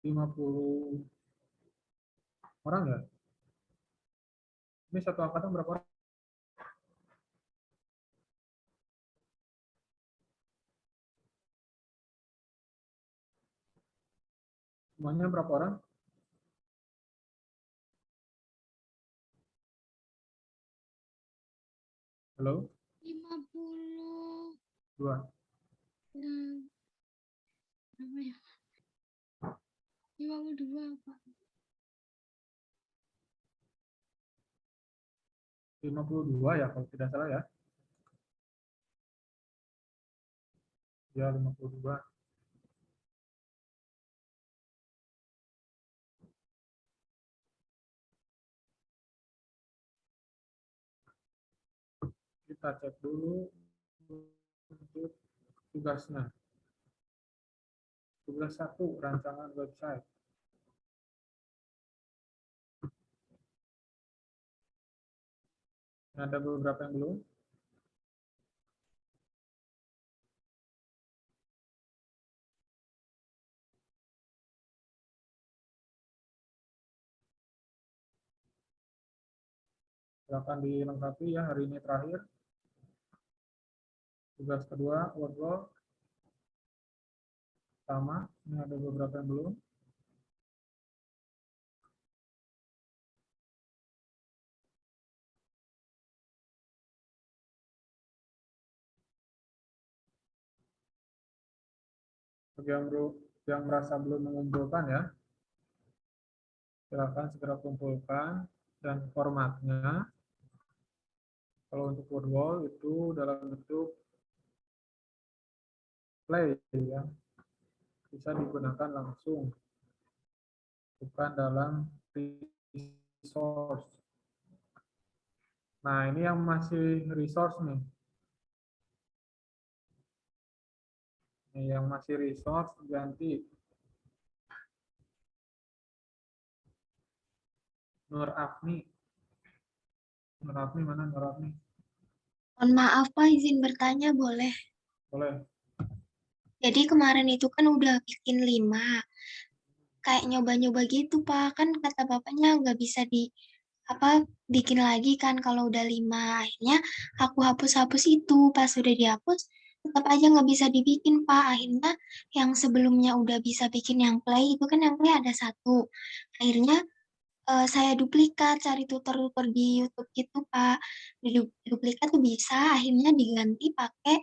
50 orang ya? Ini satu angkatan berapa orang? Semuanya berapa orang? Halo? 52. 2. Berapa ya? 52, Pak. 52 ya kalau tidak salah ya. Ya 52. Kita cek dulu untuk tugasnya. Tugas 1, rancangan website. Ada beberapa yang belum. Silakan dilengkapi ya, hari ini terakhir. Tugas kedua, workflow. Sama, ini ada beberapa yang belum. Bagi yang merasa belum mengumpulkan ya, silakan segera kumpulkan. Dan formatnya, kalau untuk word wall itu dalam bentuk play ya, bisa digunakan langsung, bukan dalam resource. Nah, ini yang masih resource nih. Ini yang masih resource ganti Nur Afni. Nur Afni mana Nur Afni? Mohon maaf, Pak, izin bertanya boleh? Boleh. Jadi kemarin itu kan udah bikin 5. Kayak nyoba-nyoba gitu, Pak. Kan kata bapaknya nggak bisa bikin lagi kan kalau udah 5. Akhirnya aku hapus-hapus itu. Pas udah dihapus, tetap aja nggak bisa dibikin, Pak. Akhirnya yang sebelumnya udah bisa bikin yang play itu kan yang play ada 1. Akhirnya saya duplikat, cari tutor-tutor di YouTube gitu, Pak. Duplikat tuh bisa, akhirnya diganti pakai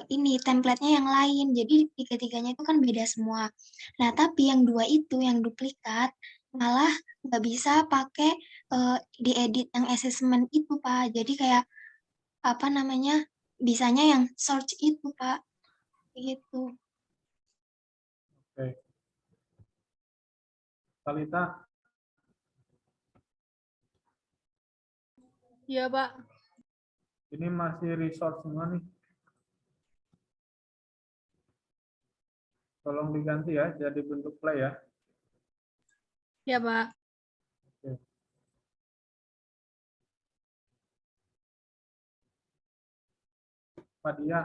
ini template-nya yang lain. Jadi tiga-tiganya itu kan beda semua. Nah, tapi yang 2 itu yang duplikat malah nggak bisa pakai diedit yang assessment itu, Pak. Jadi kayak apa namanya? Bisanya yang search itu, Pak. Gitu. Oke. Talita, Iya, Pak. ini masih resource semua nih. Tolong diganti ya, jadi bentuk play ya. Iya, Pak. Oke. Fadia.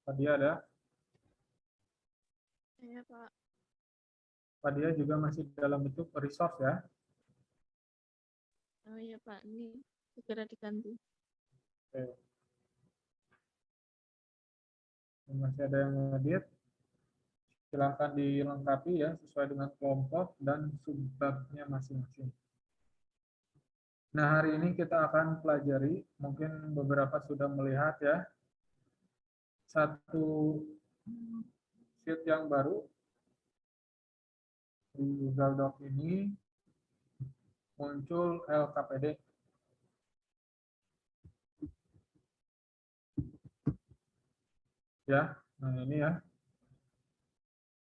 Fadia ada. Iya, Pak. Fadia juga masih dalam bentuk resource ya. Oh iya, Pak. Ini segera diganti. Oke. Masih ada yang ngedit. Silahkan dilengkapi ya sesuai dengan kelompok dan subbabnya masing-masing. Nah, hari ini kita akan pelajari, mungkin beberapa sudah melihat ya, satu sheet yang baru di Google Doc ini muncul LKPD. Ya, nah ini ya.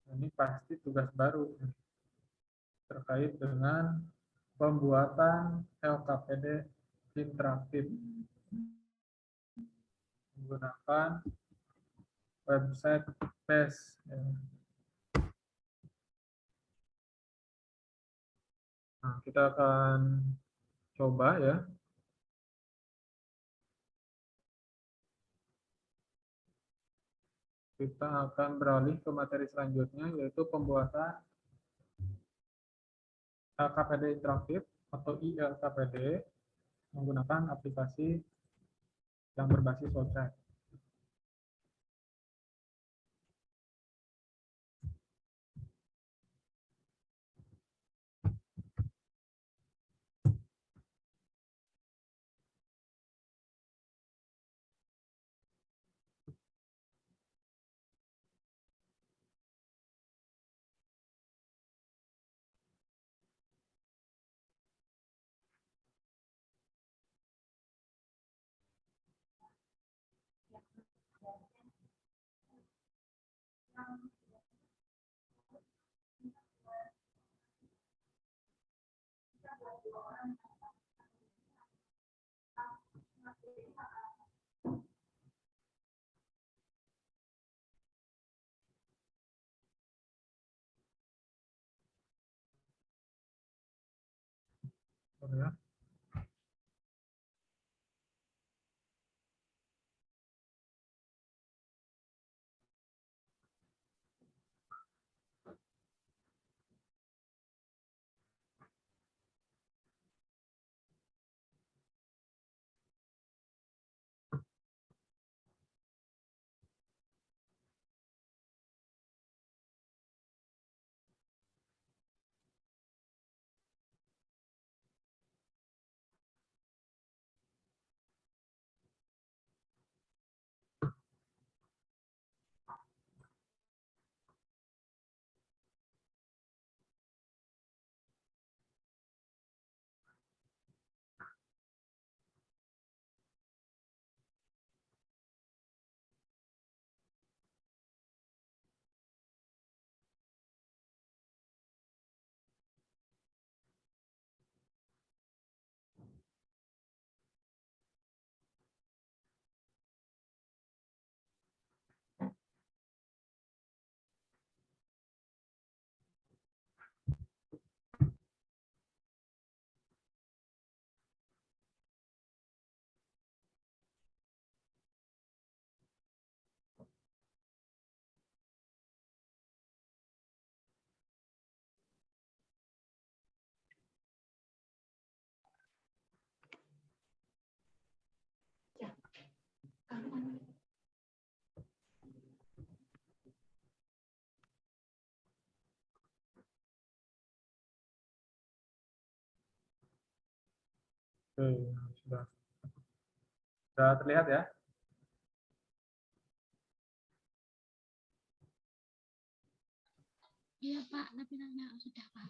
Ini pasti tugas baru terkait dengan pembuatan LKPD interaktif menggunakan website PES. Nah, kita akan coba ya. kita akan beralih ke materi selanjutnya, yaitu pembuatan LKPD interaktif atau ILKPD menggunakan aplikasi yang berbasis website. Ya. Oke, sudah terlihat ya. Iya Pak, tapi sudah Pak.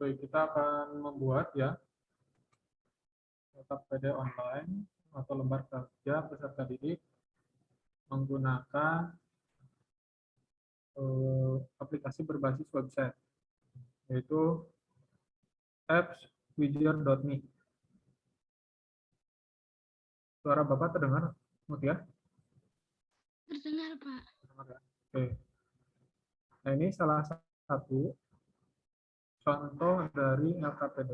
Baik, kita akan membuat ya LKPD online atau lembar kerja peserta didik menggunakan aplikasi berbasis website, yaitu appswidger.me. Suara Bapak terdengar, Mutia? Terdengar Pak. Terdengar ya? Oke. Nah, ini salah satu contoh dari LKPD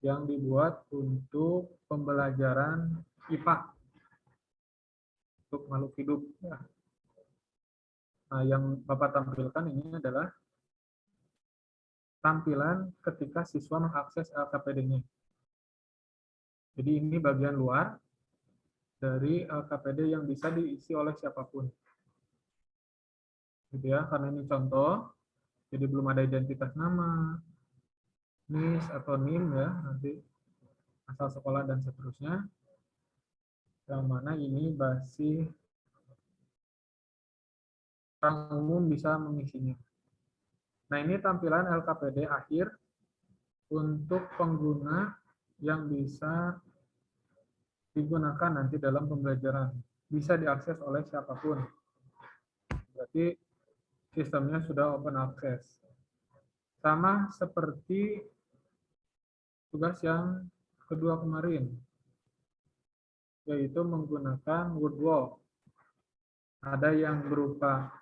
yang dibuat untuk pembelajaran IPA untuk makhluk hidup. Nah, yang Bapak tampilkan ini adalah tampilan ketika siswa mengakses LKPD-nya. Jadi ini bagian luar dari LKPD yang bisa diisi oleh siapapun. Gitu ya, karena ini contoh, jadi belum ada identitas nama, NIS atau NIM ya, nanti asal sekolah dan seterusnya. Yang mana ini masih orang umum bisa mengisinya. Nah, ini tampilan LKPD akhir untuk pengguna yang bisa digunakan nanti dalam pembelajaran. Bisa diakses oleh siapapun. Berarti sistemnya sudah open access. Sama seperti tugas yang kedua kemarin, yaitu menggunakan Wordwall. Ada yang berupa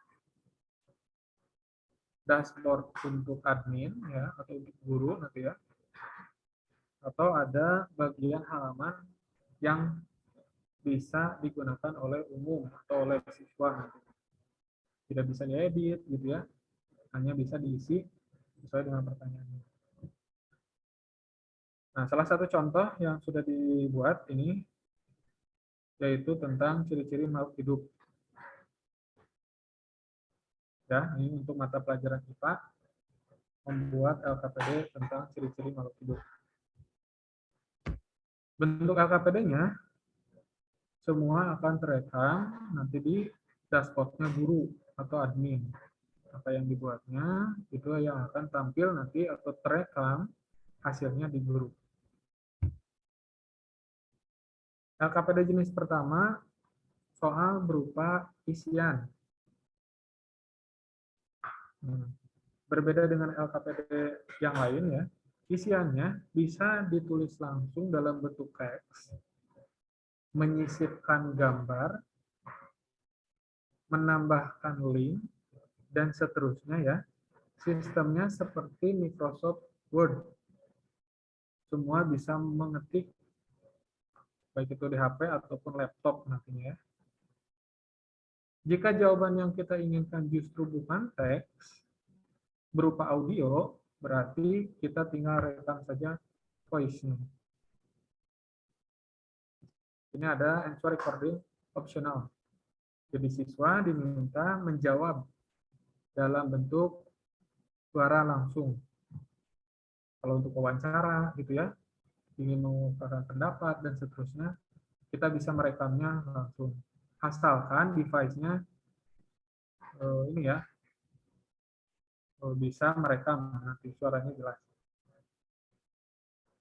dashboard untuk admin ya atau untuk guru nanti ya. atau ada bagian halaman yang bisa digunakan oleh umum atau oleh siswa. Tidak bisa diedit gitu ya, hanya bisa diisi sesuai dengan pertanyaannya. Nah, salah satu contoh yang sudah dibuat ini yaitu tentang ciri-ciri makhluk hidup. Ya, ini untuk mata pelajaran IPA membuat LKPD tentang ciri-ciri makhluk hidup. Bentuk LKPD-nya semua akan terekam nanti di dashboard-nya guru atau admin. Apa yang dibuatnya itu yang akan tampil nanti atau terekam hasilnya di guru. LKPD jenis pertama soal berupa isian. Berbeda dengan LKPD yang lain ya, isiannya bisa ditulis langsung dalam bentuk teks, menyisipkan gambar, menambahkan link, dan seterusnya ya. Sistemnya seperti Microsoft Word. Semua bisa mengetik, baik itu di HP ataupun laptop nantinya ya. Jika jawaban yang kita inginkan justru bukan teks, berupa audio, berarti kita tinggal rekam saja voice-nya. Ini ada answer recording optional. Jadi siswa diminta menjawab dalam bentuk suara langsung. Kalau untuk wawancara gitu ya, ingin mengungkapkan pendapat dan seterusnya, kita bisa merekamnya langsung. Asalkan device-nya ini ya bisa merekam, nanti suaranya jelas.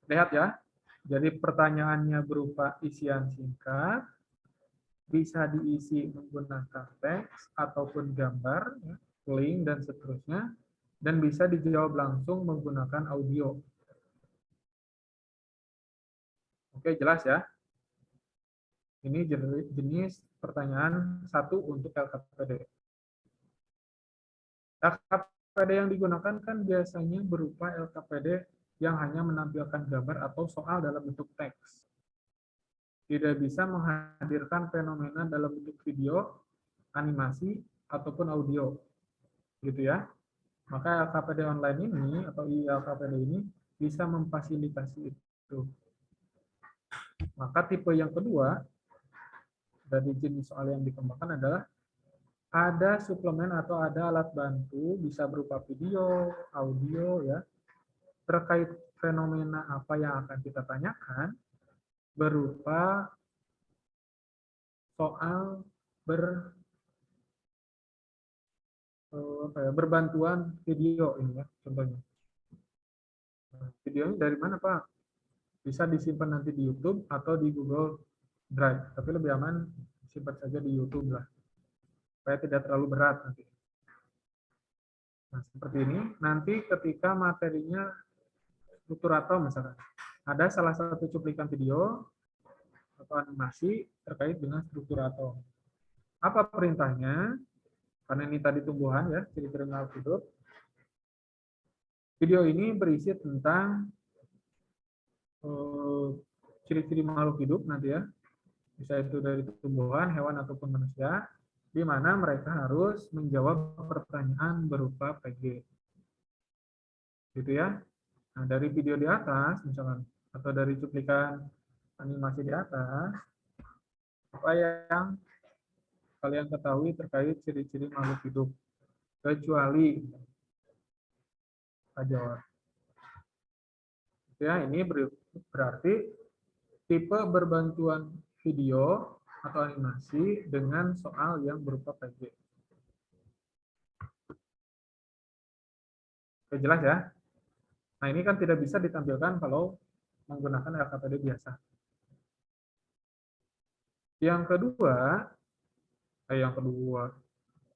Lihat ya, jadi pertanyaannya berupa isian singkat, bisa diisi menggunakan teks ataupun gambar, ya, link dan seterusnya, dan bisa dijawab langsung menggunakan audio. Oke, jelas ya. Ini jenis pertanyaan 1 untuk LKPD. LKPD yang digunakan kan biasanya berupa LKPD yang hanya menampilkan gambar atau soal dalam bentuk teks. Tidak bisa menghadirkan fenomena dalam bentuk video, animasi, ataupun audio. Gitu ya. Maka LKPD online ini atau iLKPD ini bisa memfasilitasi itu. Maka tipe yang kedua dari jenis soal yang dikembangkan adalah ada suplemen atau ada alat bantu bisa berupa video, audio ya, terkait fenomena apa yang akan kita tanyakan berupa soal berbantuan video ini ya contohnya. Videonya dari mana Pak? Bisa disimpan nanti di YouTube atau di Google Drive, tapi lebih aman simpan saja di YouTube lah, supaya tidak terlalu berat nanti. Nah, seperti ini. Nanti ketika materinya strukturator misalkan, ada salah satu cuplikan video atau animasi terkait dengan strukturator. Apa perintahnya? Karena ini tadi tumbuhan ya, ciri-ciri makhluk hidup. Video ini berisi tentang ciri-ciri makhluk hidup nanti ya, bisa itu dari tumbuhan, hewan ataupun manusia, di mana mereka harus menjawab pertanyaan berupa PG. Gitu ya. Nah, dari video di atas misalkan atau dari cuplikan animasi di atas, apa yang kalian ketahui terkait ciri-ciri makhluk hidup kecuali jawab. Ya, ini berarti tipe berbantuan video atau animasi dengan soal yang berupa PG. Oke, jelas ya? Nah, ini kan tidak bisa ditampilkan kalau menggunakan LKPD biasa.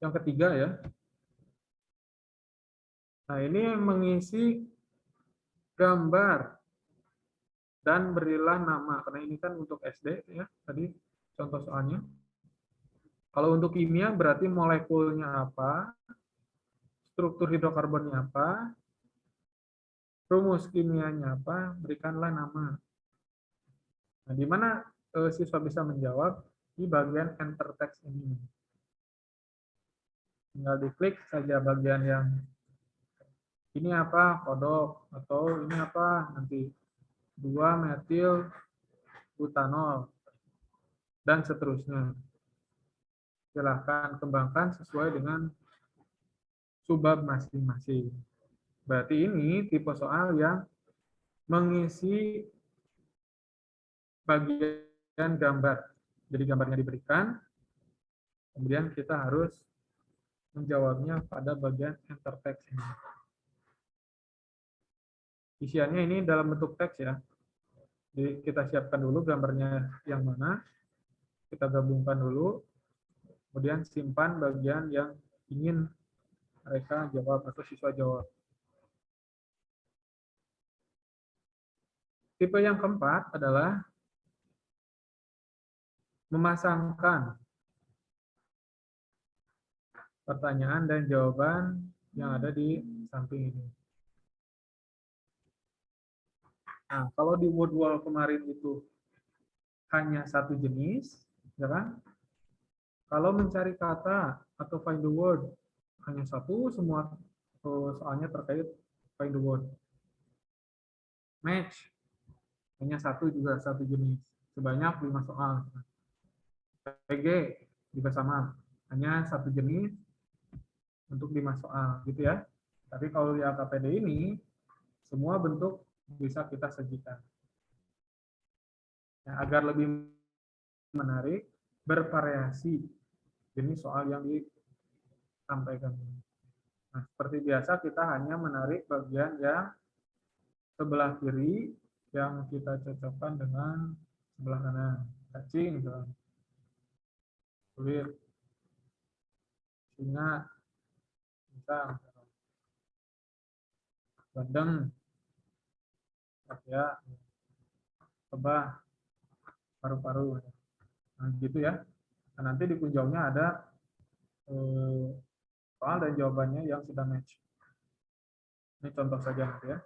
Yang ketiga ya. Nah, ini mengisi gambar dan berilah nama, karena ini kan untuk SD ya, tadi contoh soalnya. Kalau untuk kimia berarti molekulnya apa, struktur hidrokarbonnya apa, rumus kimianya apa, berikanlah nama. Nah, di mana siswa bisa menjawab? Di bagian enter text ini. Tinggal diklik saja bagian yang ini apa, kodok, atau ini apa, nanti 2-metil butanol, dan seterusnya. Silahkan kembangkan sesuai dengan subbab masing-masing. Berarti ini tipe soal yang mengisi bagian gambar. Jadi gambarnya diberikan, kemudian kita harus menjawabnya pada bagian enter text ini. Isiannya ini dalam bentuk teks ya. Jadi kita siapkan dulu gambarnya yang mana, kita gabungkan dulu, kemudian simpan bagian yang ingin mereka jawab atau siswa jawab. Tipe yang keempat adalah memasangkan pertanyaan dan jawaban yang ada di samping ini. Nah, kalau di word wall kemarin itu hanya satu jenis, ya kan? Kalau mencari kata atau find the word hanya satu, semua soalnya terkait find the word. Match hanya satu juga satu jenis, sebanyak 5 soal. PG juga sama, hanya satu jenis untuk 5 soal, gitu ya. Tapi kalau di LKPD ini semua bentuk bisa kita sajikan. Nah, agar lebih menarik, bervariasi jenis soal yang disampaikan. Nah, seperti biasa kita hanya menarik bagian yang sebelah kiri yang kita cocokkan dengan sebelah kanan. Cacing, kulit, singa, bisa, bandeng, ya, lebah, paru-paru. Nah, gitu ya. Nah, nanti di kunjungnya ada soal dan jawabannya yang sudah match. Ini contoh saja nanti ya.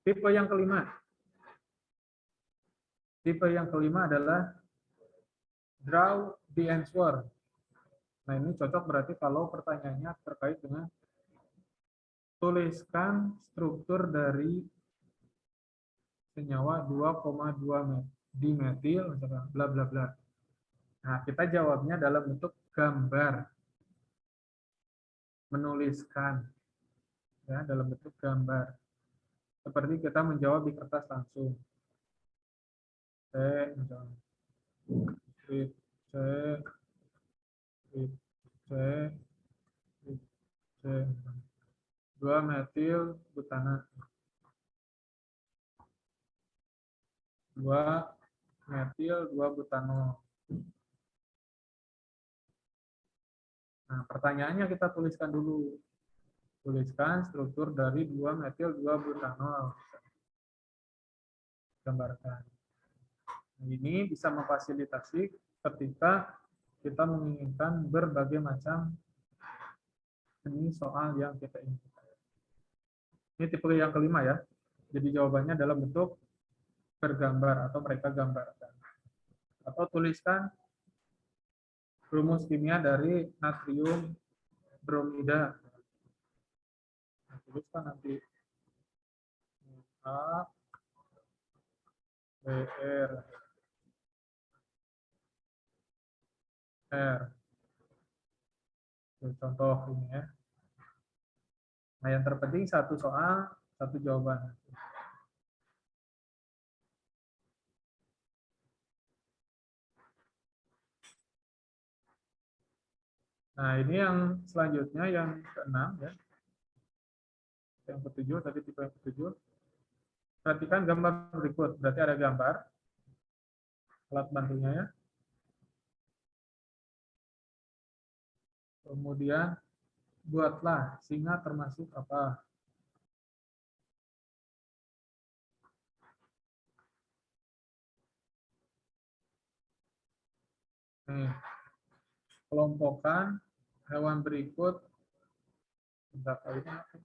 Tipe yang kelima. Tipe yang kelima adalah draw the answer. Nah, ini cocok berarti kalau pertanyaannya terkait dengan tuliskan struktur dari senyawa 2,2 dimetil, bla bla bla. Nah, kita jawabnya dalam bentuk gambar. Menuliskan ya dalam bentuk gambar. Seperti kita menjawab di kertas langsung. C misalnya. C, C, C, C, 2-metil butanat. 2-metil 2-butanol. Nah, pertanyaannya kita tuliskan dulu. Tuliskan struktur dari 2-metil 2-butanol. Gambarkan. Nah, ini bisa memfasilitasi ketika kita menginginkan berbagai macam jenis soal yang kita inginkan. Ini tipe yang kelima ya. Jadi jawabannya dalam bentuk bergambar atau mereka gambarkan. Atau tuliskan rumus kimia dari natrium bromida. Nah, tuliskan nanti A, BR, R. Contoh ini ya. Nah, yang terpenting satu soal, satu jawaban. Nah, ini yang selanjutnya yang keenam ya. Yang ketujuh, tadi tipe yang ketujuh. Perhatikan gambar berikut. Berarti ada gambar. Alat bantunya ya. Kemudian buatlah singa termasuk apa. Nih, kelompokkan hewan berikut Bentar, kali ini apa?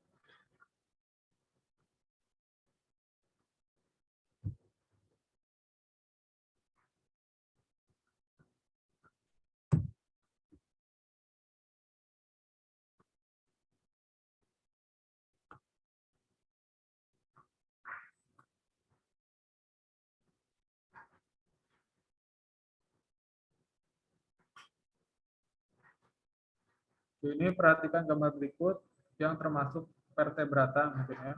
Ini perhatikan gambar berikut yang termasuk vertebrata mungkin ya.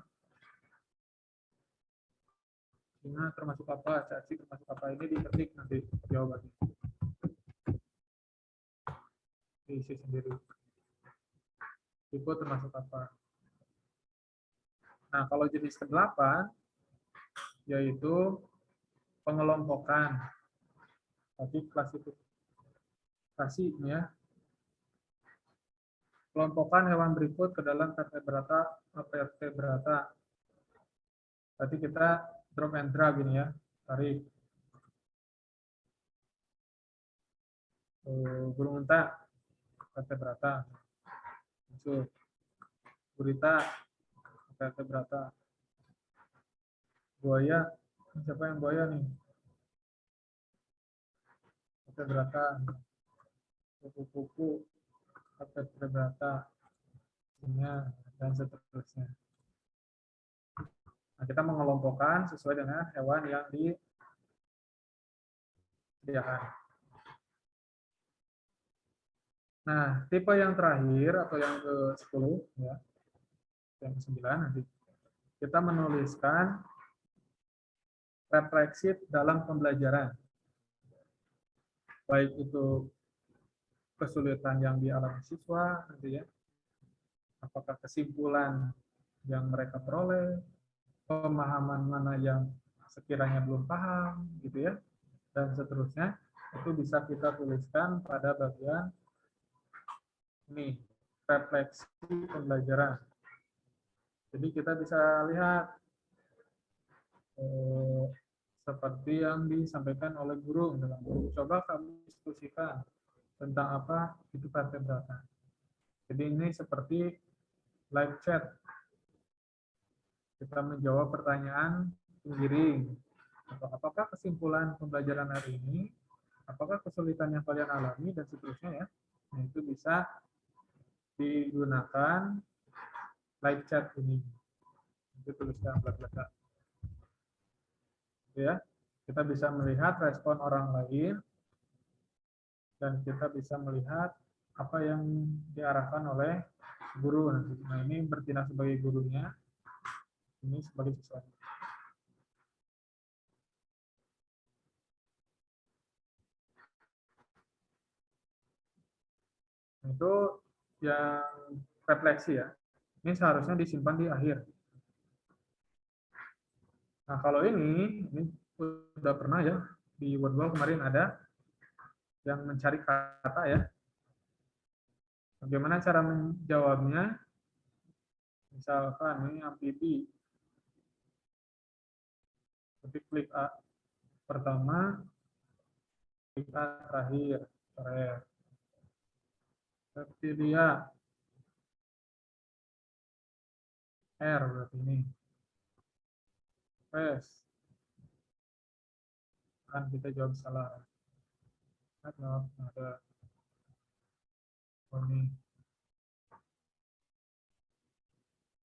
Ini termasuk apa? Cacing termasuk apa? Ini diketik nanti jawabannya. Diisi sendiri. Tipe termasuk apa? Nah, kalau jenis ke-8 yaitu pengelompokan. Tapi klasifikasi ya. Kelompokan hewan berikut ke dalam vertebrata. Berarti kita drop and drag gini ya. Tarik. Burung unta vertebrata. Masuk. Gurita vertebrata. Buaya. Siapa yang buaya nih? Vertebrata. Kupu-kupu vertebrata. Dan seterusnya. Nah, kita mengelompokkan sesuai dengan hewan yang disediakan. Nah, tipe yang terakhir atau yang ke-10 ya. Yang ke-9 nanti kita menuliskan refleksi dalam pembelajaran. Baik itu kesulitan yang dialami siswa nanti ya. Apakah kesimpulan yang mereka peroleh, pemahaman mana yang sekiranya belum paham gitu ya. Dan seterusnya itu bisa kita tuliskan pada bagian ini, refleksi pembelajaran. Jadi kita bisa lihat seperti yang disampaikan oleh guru dalam guru. Coba kamu diskusikan tentang apa itu vertebrata. Jadi ini seperti live chat. Kita menjawab pertanyaan sendiri. Apakah kesimpulan pembelajaran hari ini? Apakah kesulitan yang kalian alami dan seterusnya ya? Nah, itu bisa digunakan live chat ini. Itu tuliskan bla-bla-bla. Ya, kita bisa melihat respon orang lain dan kita bisa melihat apa yang diarahkan oleh guru. Nah, ini bertindak sebagai gurunya, ini sebagai siswanya. Itu yang refleksi ya. Ini seharusnya disimpan di akhir. Nah, kalau ini sudah pernah ya, di Wordwall kemarin ada yang mencari kata ya. Bagaimana cara menjawabnya? Misalkan ini amfibi. Ketik klik A pertama, klik A terakhir. Reptilia. R berarti ini. Pes. Kan kita jawab salah. Ada ini.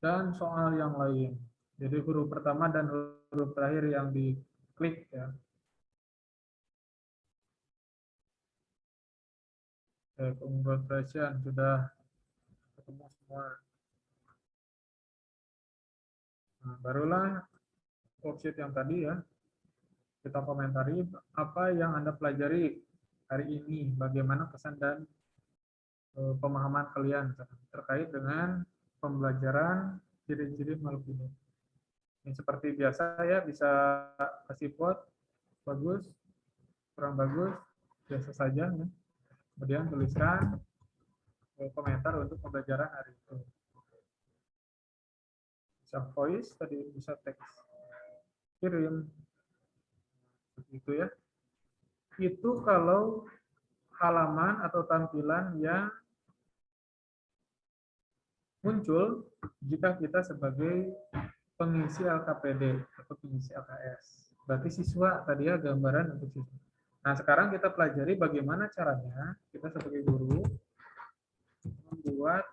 Dan soal yang lain. Jadi huruf pertama dan huruf terakhir yang diklik ya. Oke, congratulations sudah ketemu semua. Nah, barulah worksheet yang tadi ya. Kita komentari apa yang Anda pelajari hari ini, bagaimana kesan dan pemahaman kalian terkait dengan pembelajaran ciri-ciri makhluk hidup. Ini seperti biasa ya, bisa kasih quote, bagus, kurang bagus, biasa saja. Ya. Kemudian tuliskan komentar untuk pembelajaran hari itu. Bisa voice, tadi bisa teks. Kirim. Itu ya. Itu kalau halaman atau tampilan yang muncul jika kita sebagai pengisi LKPD atau pengisi LKS. Berarti siswa tadi ya, gambaran untuk siswa. Nah, sekarang kita pelajari bagaimana caranya kita sebagai guru membuat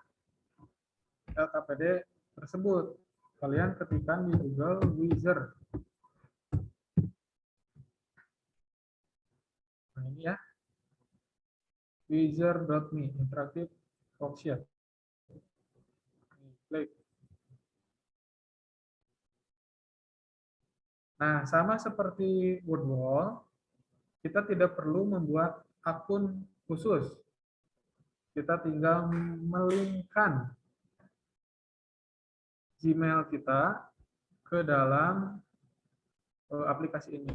LKPD tersebut. Kalian ketikkan di Google Wizard. Nah, ini ya. Wizard.me, interaktif worksheet. Klik. Nah, sama seperti Wordwall, kita tidak perlu membuat akun khusus. Kita tinggal melingkan Gmail kita ke dalam aplikasi ini.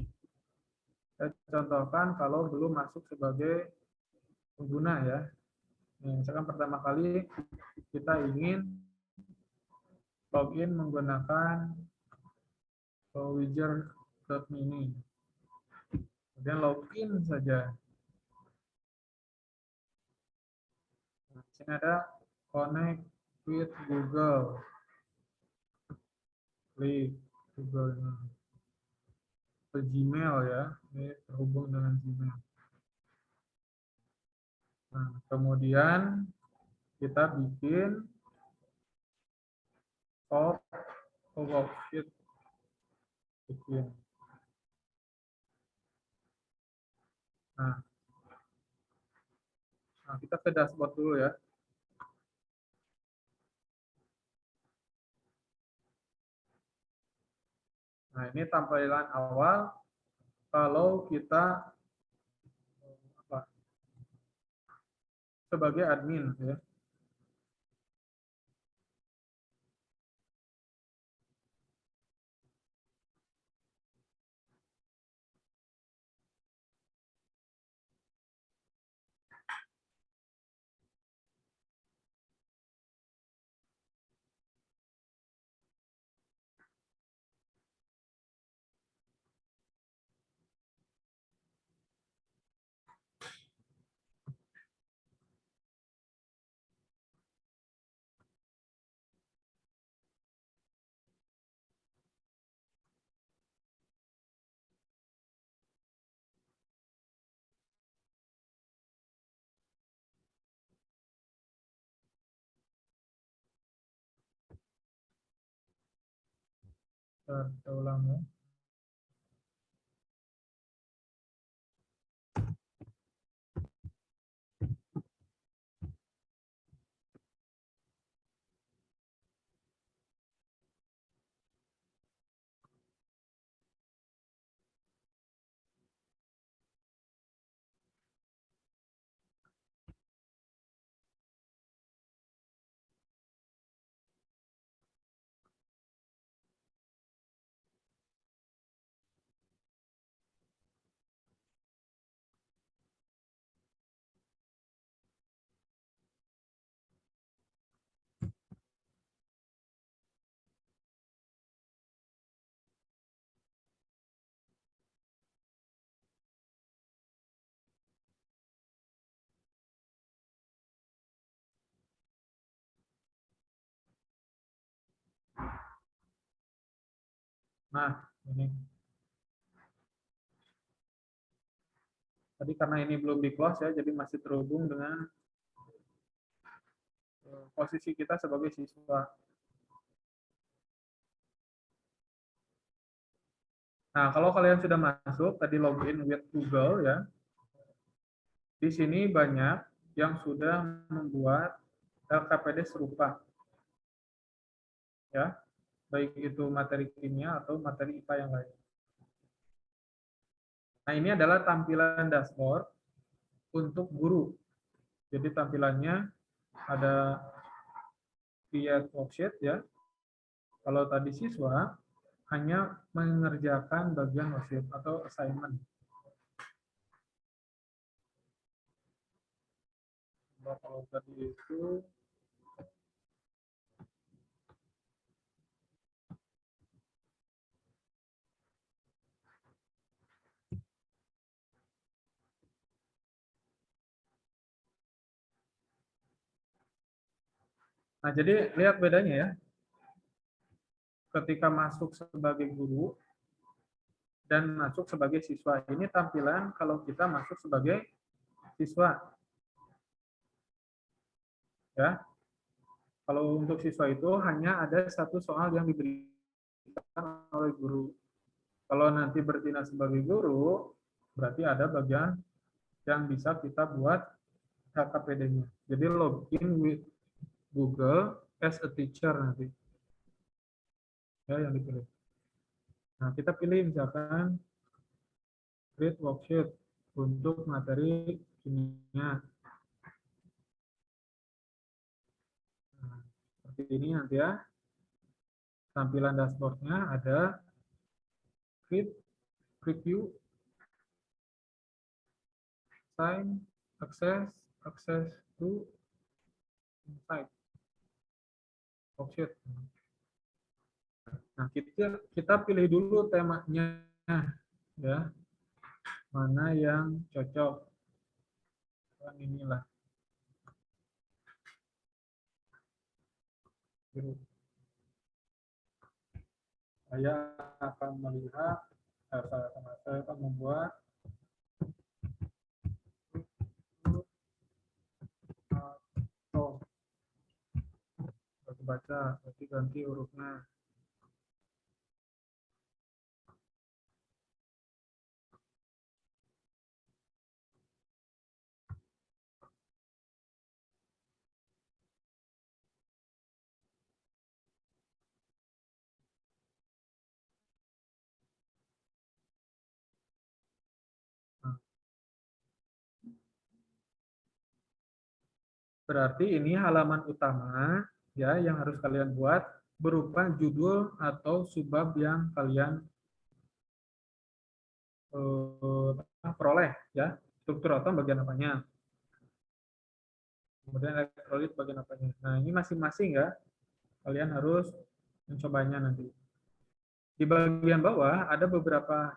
Saya contohkan kalau belum masuk sebagai pengguna ya. Misalkan pertama kali kita ingin login menggunakan wizard.me ini. Kemudian login saja. Nah, di sini ada connect with Google. Klik Google ini. Ke Gmail ya, ini terhubung dengan Gmail. Nah, kemudian kita bikin worksheet. Bikin. Nah, kita ke dashboard dulu ya. Nah, ini tampilan awal kalau kita sebagai admin ya. Kita ulang ya. Nah, ini. Tadi karena ini belum di close ya, jadi masih terhubung dengan posisi kita sebagai siswa. Nah, kalau kalian sudah masuk, tadi login with Google ya, di sini banyak yang sudah membuat LKPD serupa. Ya, baik itu materi kimia atau materi IPA yang lain. Nah, ini adalah tampilan dashboard untuk guru. Jadi tampilannya ada create worksheet ya. Kalau tadi siswa hanya mengerjakan bagian worksheet atau assignment. Kalau tadi itu Nah, jadi lihat bedanya ya. Ketika masuk sebagai guru dan masuk sebagai siswa. Ini tampilan kalau kita masuk sebagai siswa. Ya. Kalau untuk siswa itu hanya ada satu soal yang diberikan oleh guru. Kalau nanti bertindak sebagai guru, berarti ada bagian yang bisa kita buat HKPD-nya. Jadi login with Google as a teacher nanti. Ya, yang dipilih. Nah, kita pilih misalkan create worksheet untuk materi kimia. Nah, seperti ini nanti ya. Tampilan dashboardnya ada create, preview, sign, access to insight, worksheet. Nah, kita pilih dulu temanya ya. Mana yang cocok. Yang inilah. Saya akan melihat, saya akan membuat baca, berarti ganti hurufnya. Nah, berarti ini halaman utama ya yang harus kalian buat berupa judul atau subbab yang kalian peroleh ya. Struktur atom bagian apanya. Kemudian elektrolit bagian apanya. Nah, ini masing-masing ya. Kalian harus mencobanya nanti. Di bagian bawah ada beberapa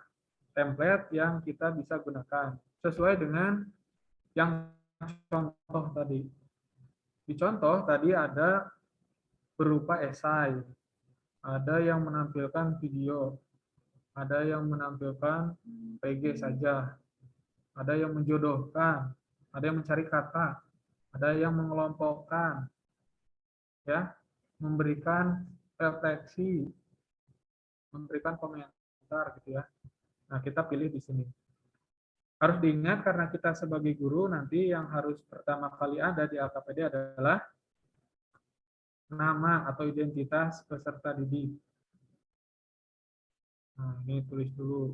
template yang kita bisa gunakan sesuai dengan yang contoh tadi. Di contoh tadi ada berupa esai, ada yang menampilkan video, ada yang menampilkan PG saja, ada yang menjodohkan, ada yang mencari kata, ada yang mengelompokkan, ya, memberikan refleksi, memberikan komentar gitu ya. Nah, kita pilih di sini. Harus diingat karena kita sebagai guru nanti yang harus pertama kali ada di LKPD adalah nama atau identitas peserta didik. Nah, ini tulis dulu.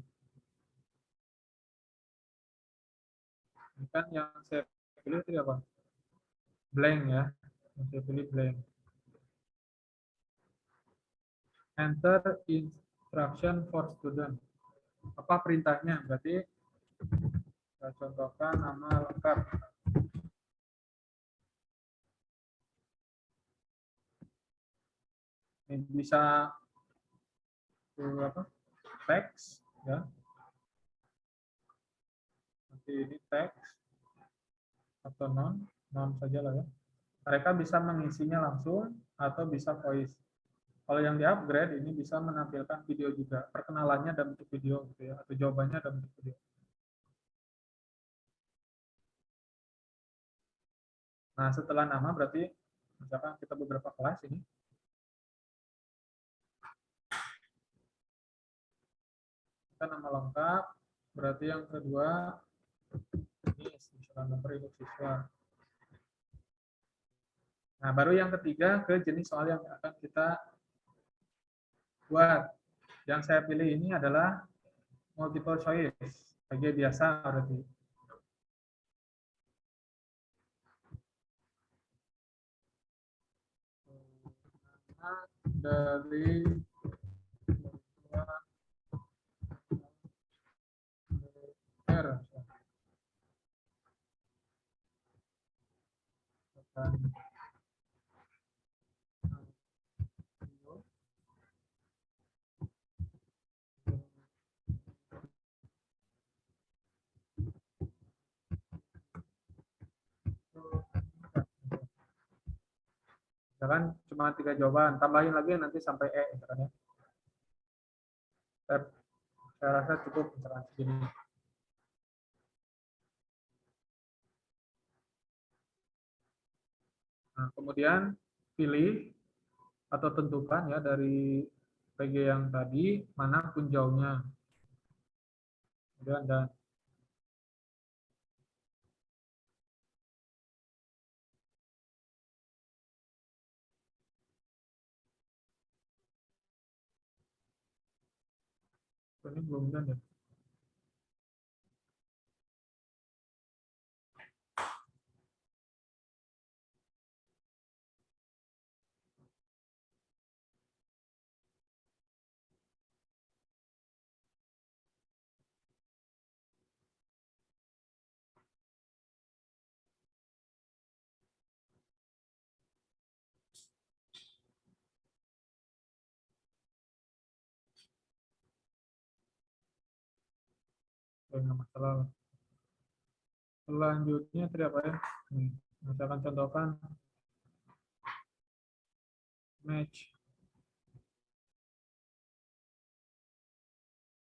Ini kan yang saya pilih itu apa? Blank ya. Yang saya pilih blank. Enter instruction for student. Apa perintahnya? Berarti saya contohkan nama lengkap. Ini bisa apa? Teks ya. Nanti ini teks atau non saja lah ya. Mereka bisa mengisinya langsung atau bisa voice. Kalau yang di-upgrade ini bisa menampilkan video juga, perkenalannya dalam bentuk video gitu ya, atau jawabannya dalam bentuk video. Nah, setelah nama berarti misalkan kita beberapa kelas ini. Kita nama lengkap, berarti yang kedua ini misalkan nomor induk siswa. Nah, baru yang ketiga ke jenis soal yang akan kita buat. Yang saya pilih ini adalah multiple choice, bagian biasa berarti. Dari R. Misalkan cuma 3 jawaban, tambahin lagi nanti sampai E, misalkan ya. Saya rasa cukup misalkan segini. Nah, kemudian pilih atau tentukan ya dari PG yang tadi mana punjaunya. Kemudian dan ini belum dan ya. Nggak masalah. Selanjutnya tadi apa ya? Nih, misalkan contohkan match.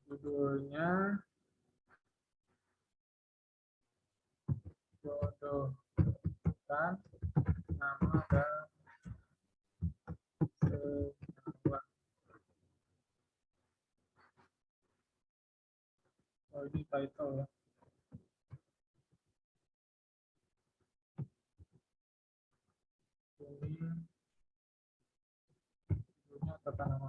Judulnya jodohkan nama dan senyawa. Oh, ini title ya. Ini judulnya tata nama.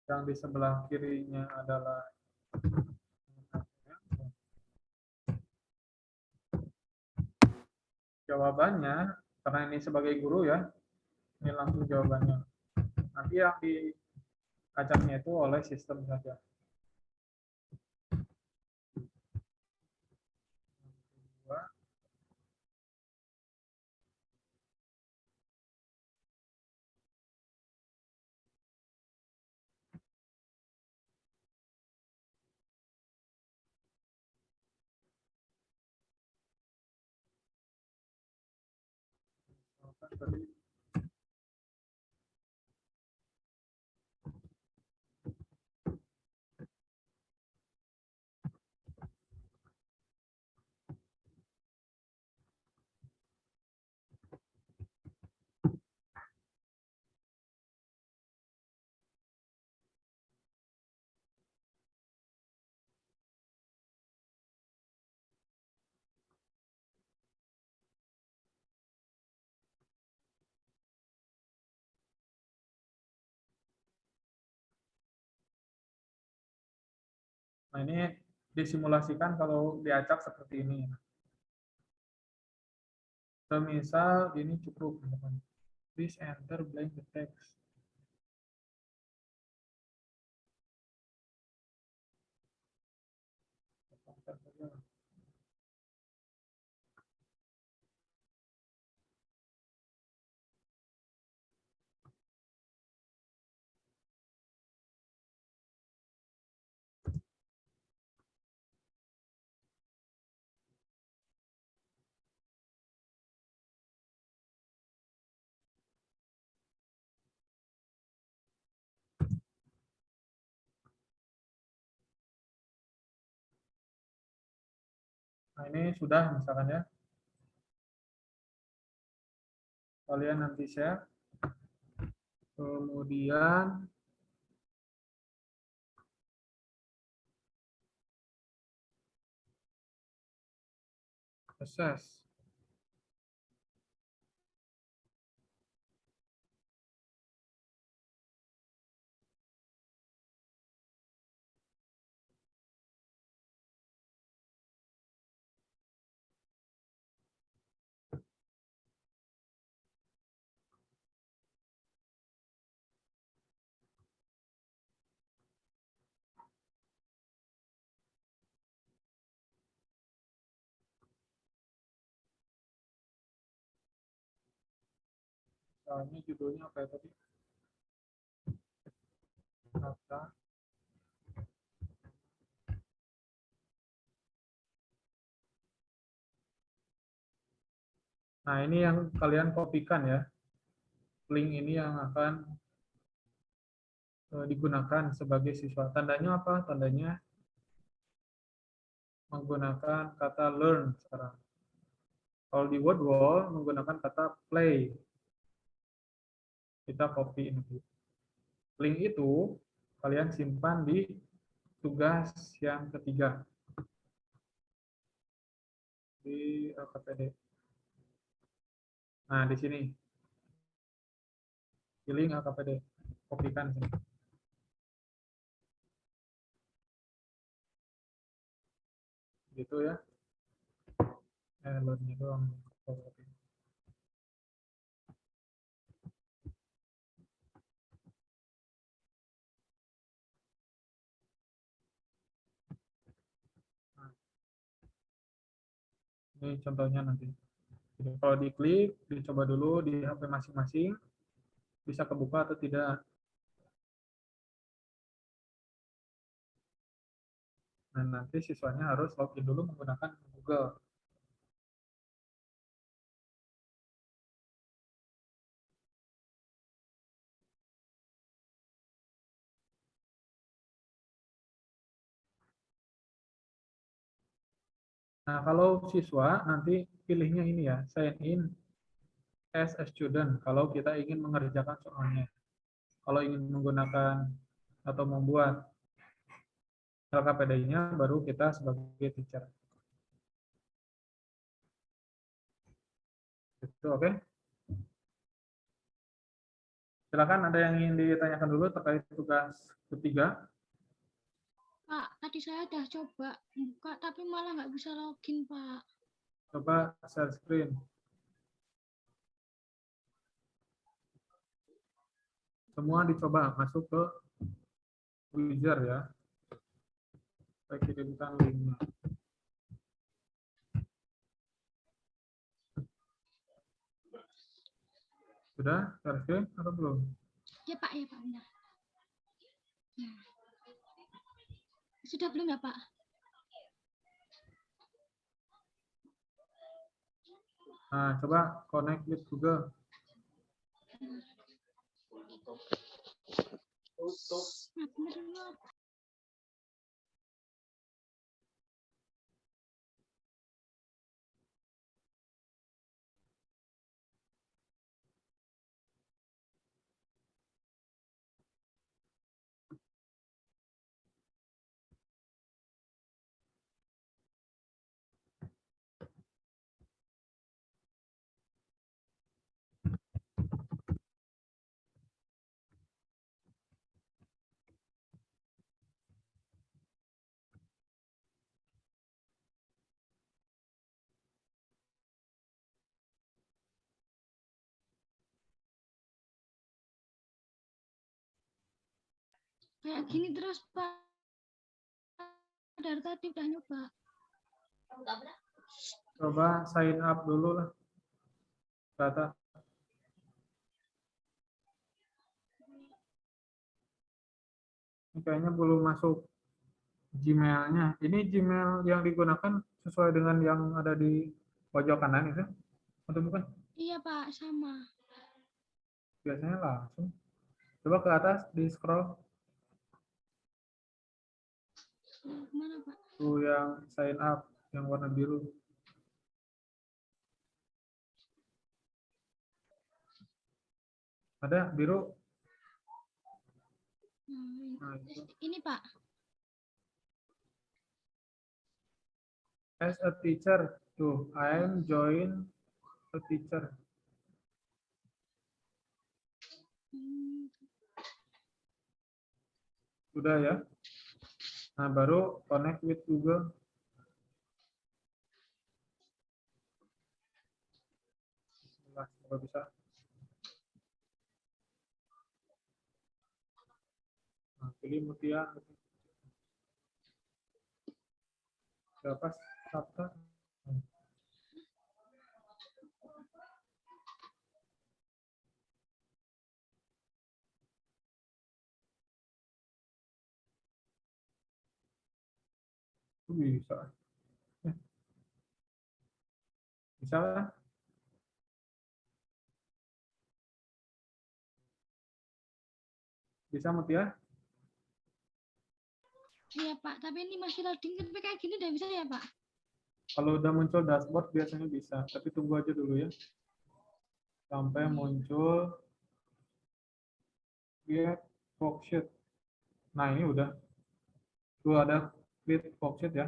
Yang di sebelah kirinya adalah jawabannya, karena ini sebagai guru ya, ini langsung jawabannya. Nanti yang dikacaknya itu oleh sistem saja. Dua. Tadi Nah, ini disimulasikan kalau diacak seperti ini. Semisal ini cukup. Please enter blank the text. Nah, ini sudah misalkan ya. Kalian nanti share. Kemudian assess. Nah, ini judulnya apa ya tadi? Kata Nah, ini yang kalian kopikan ya. Link ini yang akan digunakan sebagai siswa. Tandanya apa? Tandanya menggunakan kata learn sekarang. Kalau di word wall menggunakan kata play. Kita copy ini. Link itu kalian simpan di tugas yang ketiga di LKPD. Nah, di sini. Di link LKPD. Kopikan sini. Gitu ya. Learn-nya doang. Ini contohnya nanti. Jadi kalau diklik, dicoba dulu di HP masing-masing, bisa kebuka atau tidak. Nah, nanti siswanya harus login dulu menggunakan Google. Nah, kalau siswa nanti pilihnya ini ya, sign in as a student kalau kita ingin mengerjakan soalnya. Kalau ingin menggunakan atau membuat LKPD-nya baru kita sebagai teacher. Itu oke? Silakan ada yang ingin ditanyakan dulu terkait tugas ketiga. Pak, tadi saya udah coba buka tapi malah nggak bisa login, Pak. Coba share screen. Semua dicoba masuk ke wizard ya. Saya kirimkan linknya. Sudah share screen atau belum? Ya, Pak, benar. Ya. Sudah belum ya, Pak? Nah, coba connect with Google. Nah, benar. Kayak gini terus, Pak. Dari tadi udah nyoba. Coba sign up dulu lah. Data. Ini kayaknya belum masuk Gmail-nya. Ini Gmail yang digunakan sesuai dengan yang ada di pojok kanan itu? Atau bukan? Iya, Pak, sama. Biasanya langsung. Coba ke atas, di scroll. Mana, Pak? Tuh yang sign up, yang warna biru. Ada biru? Nah, itu. Ini, Pak. As a teacher, tuh, I am join a teacher. Sudah ya. Nah, baru connect with Google. Bismillah, semoga bisa. Nah, pilih Mutia. Siapa? Sabta. Bisa. Bisa kan? Bisa Mutia? Iya Pak, tapi ini masih loading, tapi kayak gini udah bisa ya Pak? Kalau udah muncul dashboard biasanya bisa, tapi tunggu aja dulu ya. Sampai muncul create worksheet. Nah, ini udah. Tuh ada create worksheet ya.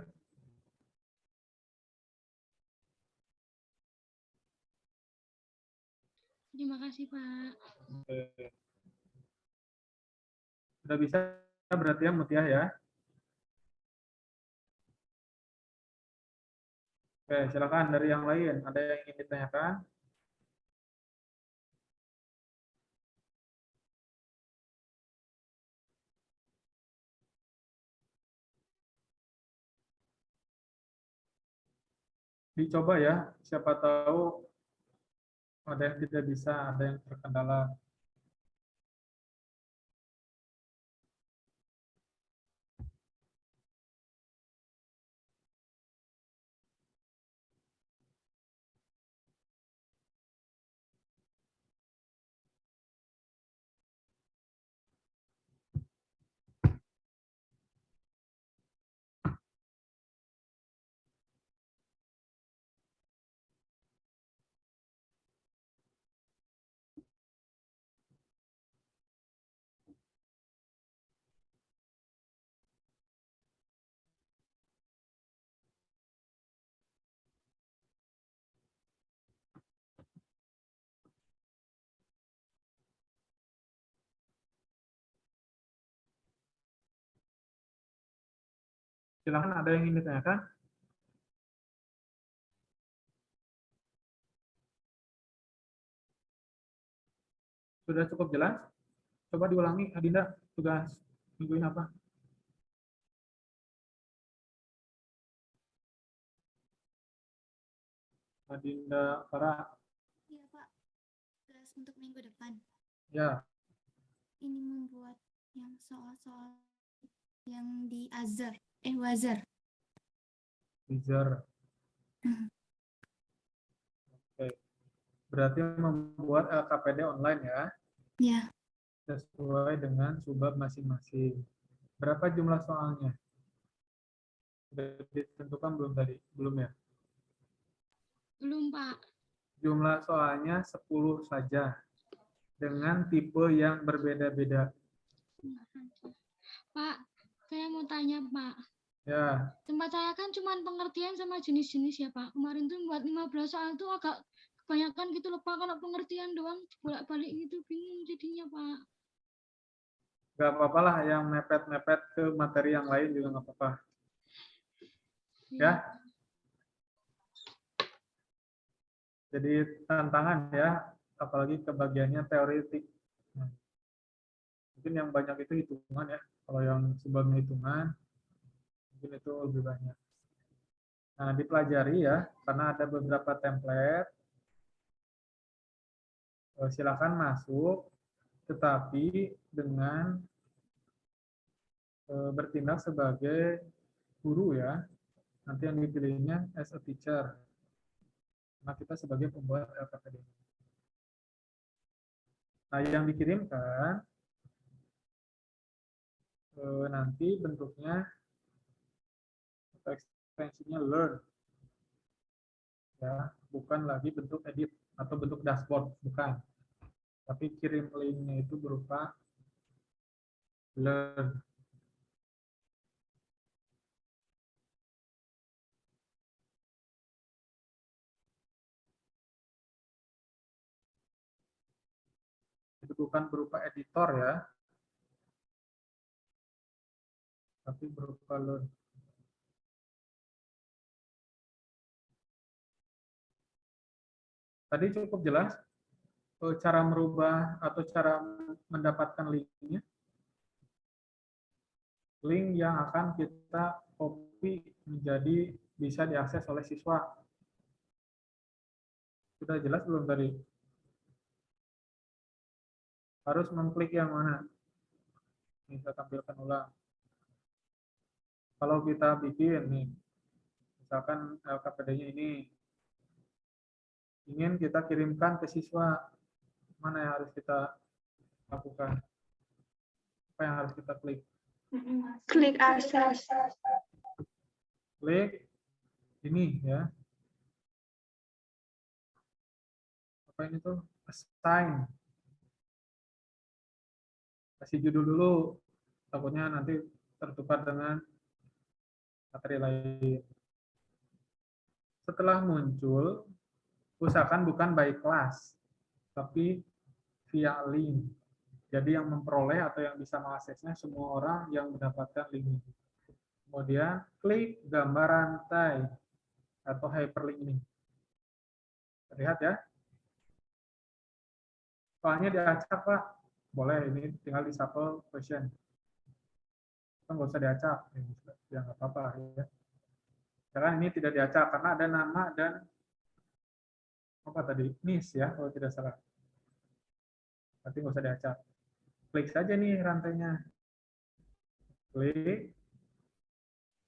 Terima kasih Pak. Oke. Udah bisa berarti ya Mutia ya. Oke, silakan dari yang lain. Ada yang ingin ditanyakan? Dicoba ya, siapa tahu ada yang tidak bisa, ada yang terkendala. Silakan ada yang ingin ditanyakan? Sudah cukup jelas? Coba diulangi, Adinda, tugas minggu ini apa? Adinda Farah. Iya Pak, tugas untuk minggu depan. Ya, Ini membuat yang soal-soal yang di Azhar, Wazar. Wizard. Oke. Berarti membuat LKPD online ya, Ya, sesuai dengan subbab masing-masing. Berapa jumlah soalnya? Sudah ditentukan belum tadi? Belum ya? Belum Pak. Jumlah soalnya 10 saja, dengan tipe yang berbeda-beda. Pak, saya mau tanya Pak. Ya, Tempat saya kan cuma pengertian sama jenis-jenis ya Pak. Kemarin tuh buat 15 soal tuh agak kebanyakan gitu loh Pak. Kalau pengertian doang bolak-balik gitu bingung jadinya Pak. nggak apa-apa lah yang mepet-mepet ke materi yang lain juga nggak apa-apa. Ya, jadi tantangan ya, apalagi kebagiannya teoretik. Nah, mungkin yang banyak itu hitungan ya. Kalau yang sebelumnya hitungan, mungkin itu lebih banyak. Nah, dipelajari ya, karena ada beberapa template. Silakan masuk, tetapi dengan bertindak sebagai guru ya. Nanti yang dipilihnya as a teacher. Nah, kita sebagai pembuat LKPD. Nah, yang dikirimkan nanti bentuknya atau ekstensinya learn. Ya, bukan lagi bentuk edit atau bentuk dashboard, bukan. Tapi kirim linknya itu berupa learn. Itu bukan berupa editor ya, tapi berupa learn. Tadi cukup jelas cara merubah atau cara mendapatkan linknya. Link yang akan kita copy menjadi bisa diakses oleh siswa. Sudah jelas belum tadi? Harus mengklik yang mana? Ini saya tampilkan ulang. Kalau kita bikin nih, misalkan LKPD-nya ini, ingin kita kirimkan ke siswa, mana yang harus kita lakukan? Apa yang harus kita klik? Klik akses. Klik ini ya. Apa ini tuh? Assign. Kasih judul dulu. Takutnya nanti tertukar dengan materi lain. Setelah muncul, usahakan bukan by class, tapi via link. Jadi yang memperoleh atau yang bisa mengaksesnya semua orang yang mendapatkan link ini. Kemudian klik gambar rantai atau hyperlink ini. Terlihat ya? Soalnya diacak, Pak. Boleh, ini tinggal di shuffle question. Kan nggak usah diacak. Ya nggak apa-apa ya. Karena ini tidak diacak karena ada nama dan apa tadi? NIS ya, kalau tidak salah. Berarti nggak usah diacak. Klik saja nih rantainya. Klik.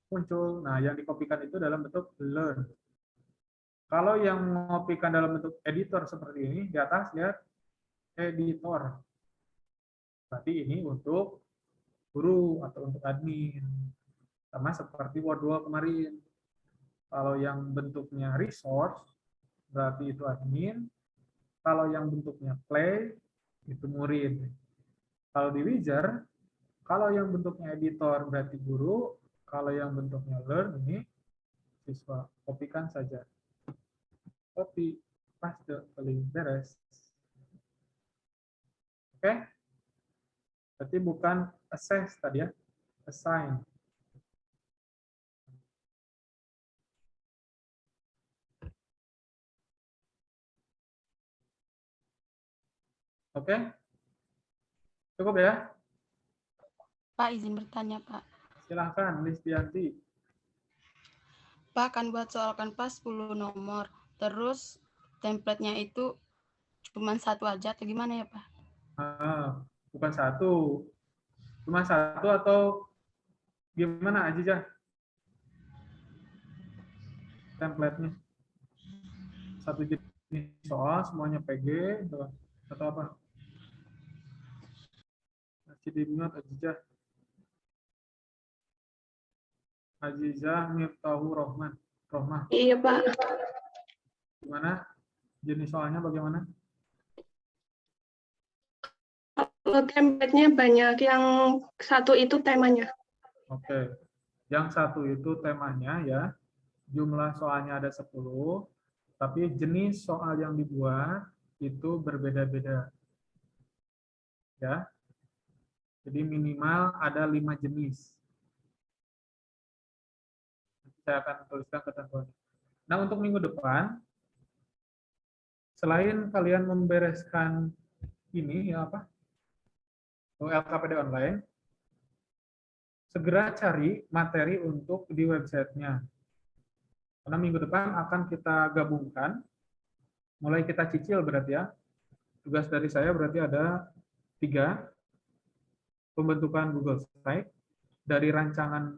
Muncul. Nah, yang dikopikan itu dalam bentuk learn. Kalau yang mengopikan dalam bentuk editor seperti ini, di atas lihat editor. Berarti ini untuk guru atau untuk admin. Sama seperti Word 2 kemarin. Kalau yang bentuknya resource, berarti itu admin. Kalau yang bentuknya play, itu murid. Kalau di Wizard, kalau yang bentuknya editor berarti guru, kalau yang bentuknya learn ini siswa. Kopikan saja. Copy, paste, link, beres. Oke? Berarti bukan assess tadi ya, assign. Oke? Cukup ya? Pak, izin bertanya, Pak. Silahkan, Listianti. Pak, kan buat soal Canvas 10 nomor. Terus template-nya itu cuma satu aja atau gimana ya, Pak? Bukan satu. Cuma satu atau gimana Azizah? Template-nya. Satu jenis soal, semuanya PG, atau apa? Masih di-mute Azizah. Azizah Miftahur Rohman. Iya, Pak. Gimana? Jenis soalnya bagaimana? Kalau template-nya banyak, yang satu itu temanya. Oke. Yang satu itu temanya ya. Jumlah soalnya ada 10, tapi jenis soal yang dibuat itu berbeda-beda. Ya. Jadi minimal ada 5 jenis. Saya akan tuliskan ketentuan. Nah, untuk minggu depan, selain kalian membereskan ini ya apa? LKPD online, segera cari materi untuk di websitenya. Karena minggu depan akan kita gabungkan, mulai kita cicil berarti ya. Tugas dari saya berarti ada 3, pembentukan Google Site, dari rancangan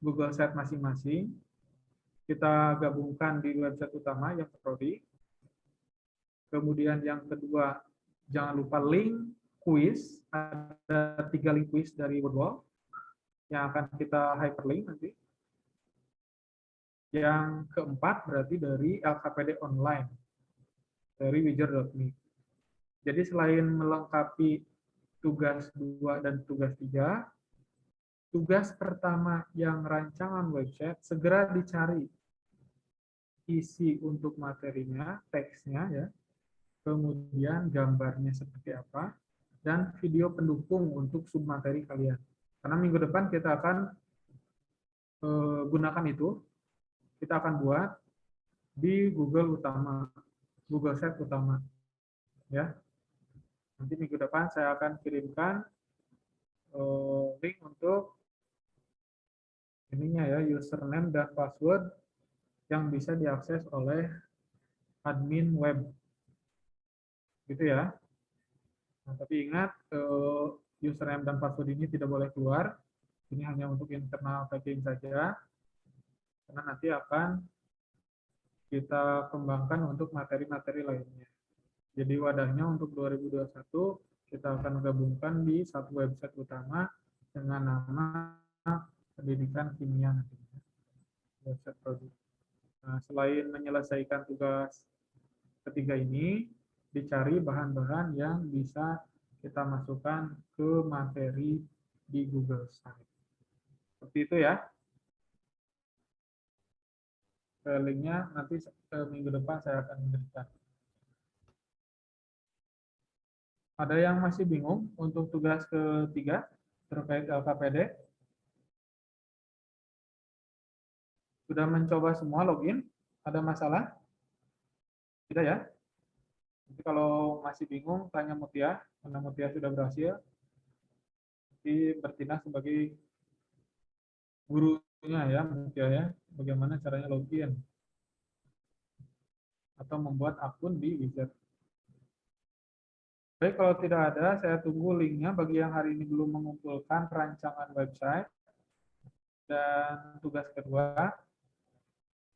Google Site masing-masing, kita gabungkan di website utama yang Prodi. Kemudian yang kedua, jangan lupa link quiz, ada 3 link quiz dari Wordwall yang akan kita hyperlink nanti. Yang keempat berarti dari LKPD online, dari wizard.me. Jadi selain melengkapi tugas 2 dan tugas 3, tugas pertama yang rancangan website, segera dicari isi untuk materinya, teksnya ya, kemudian gambarnya seperti apa, dan video pendukung untuk submateri kalian. Karena minggu depan kita akan gunakan itu, kita akan buat di Google utama, Google Site utama. Ya. Nanti minggu depan saya akan kirimkan link untuk ininya ya, username dan password yang bisa diakses oleh admin web. Gitu ya. Nah, tapi ingat, username dan password ini tidak boleh keluar. Ini hanya untuk internal packing saja. Karena nanti akan kita kembangkan untuk materi-materi lainnya. Jadi wadahnya untuk 2021 kita akan gabungkan di satu website utama dengan nama pendidikan kimia nantinya, website produk. Nah, selain menyelesaikan tugas ketiga ini, dicari bahan-bahan yang bisa kita masukkan ke materi di Google Site. Seperti itu ya. Linknya nanti minggu depan saya akan berikan. Ada yang masih bingung untuk tugas ketiga terkait LKPD? Sudah mencoba semua login? Ada masalah? Tidak ya? Jadi kalau masih bingung, tanya Mutia. Karena Mutia sudah berhasil, nanti bertindak sebagai gurunya ya, Mutia ya. Bagaimana caranya login atau membuat akun di Wizard. Baik, kalau tidak ada, saya tunggu linknya bagi yang hari ini belum mengumpulkan rancangan website. Dan tugas kedua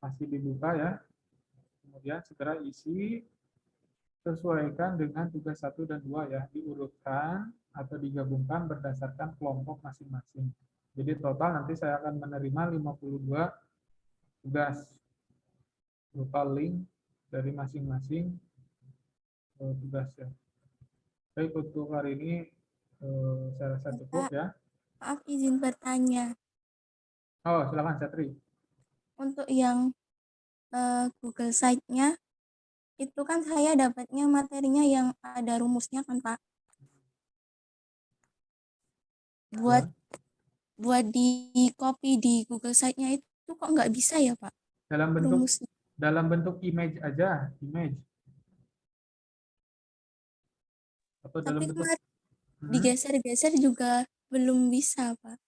masih dibuka ya. Kemudian segera isi, sesuaikan dengan tugas 1 dan 2 ya. Diurutkan atau digabungkan berdasarkan kelompok masing-masing. Jadi total nanti saya akan menerima 52 tugas berupa link dari masing-masing tugas ya. Baik, untuk hari ini saya rasa cukup ya. Maaf izin bertanya. Oh, silakan Satri. Untuk yang Google Site-nya, itu kan saya dapatnya materinya yang ada rumusnya kan Pak. Buat di copy di Google Site-nya itu kok nggak bisa ya Pak? Rumusnya. Dalam bentuk image aja, image. Atau dalam Tapi bentuk kemarin digeser-geser juga belum bisa Pak.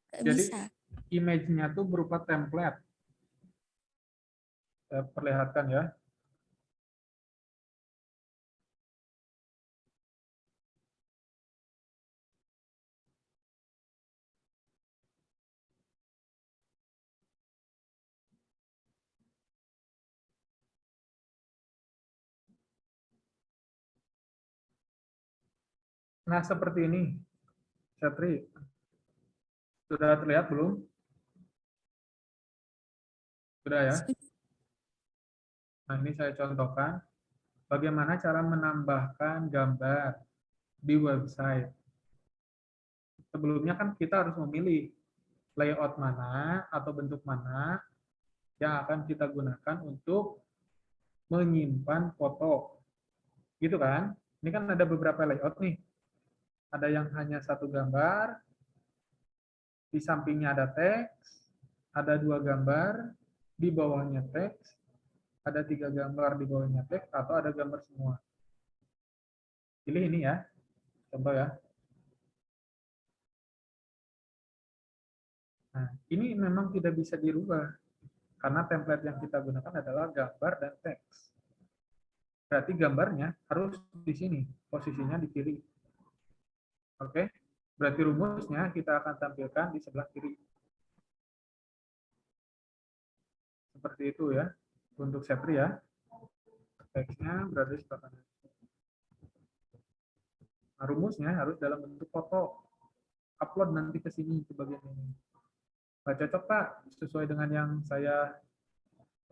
Nggak jadi bisa. image-nya tuh berupa template. Saya perlihatkan ya. Nah, seperti ini. Satri, sudah terlihat belum? Sudah ya? Nah, ini saya contohkan bagaimana cara menambahkan gambar di website. Sebelumnya kan kita harus memilih layout mana atau bentuk mana yang akan kita gunakan untuk menyimpan foto. Gitu kan? Ini kan ada beberapa layout nih. Ada yang hanya satu gambar, di sampingnya ada teks, ada 2 gambar, di bawahnya teks, ada 3 gambar di bawahnya teks, atau ada gambar semua. Pilih ini ya, contoh ya. Nah, ini memang tidak bisa dirubah, karena template yang kita gunakan adalah gambar dan teks. Berarti gambarnya harus di sini, posisinya di kiri. Oke, berarti rumusnya kita akan tampilkan di sebelah kiri. Seperti itu ya, untuk Sepri ya. Teksnya berada di sebelah kanan. Nah, rumusnya harus dalam bentuk foto. Upload nanti ke sini, ke bagian ini. Nggak cocok Pak, sesuai dengan yang saya